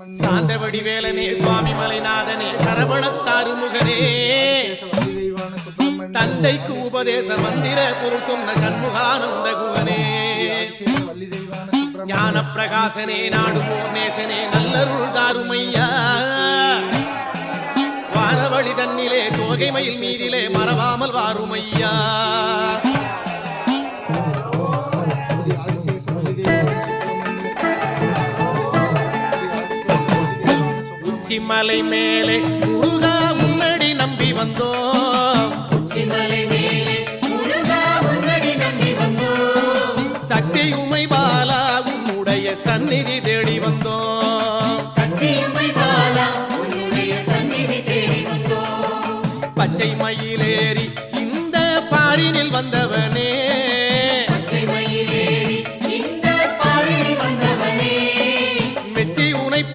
சாந்தவடி வேலனே சுவாமி மலைநாதனே சரவணத்தாறு முகனே தந்தைக்கு உபதேச மந்திர பொருள் சொன்ன சண்முகானந்த குகனே ஞான பிரகாசனே நாடுவோர் நேசனே நல்லருள் தாருமையா வானவழி தன்னிலே தோகை மயில் மீதிலே மறவாமல் வாருமையா உச்சிமலை மேலே முருகா உன்னடி நம்பி வந்தோம் சக்தி உமை பாலா உன்னுடைய சந்நிதி தேடி வந்தோம் பச்சை மயிலேறி இந்த பாரினில் வந்தவன்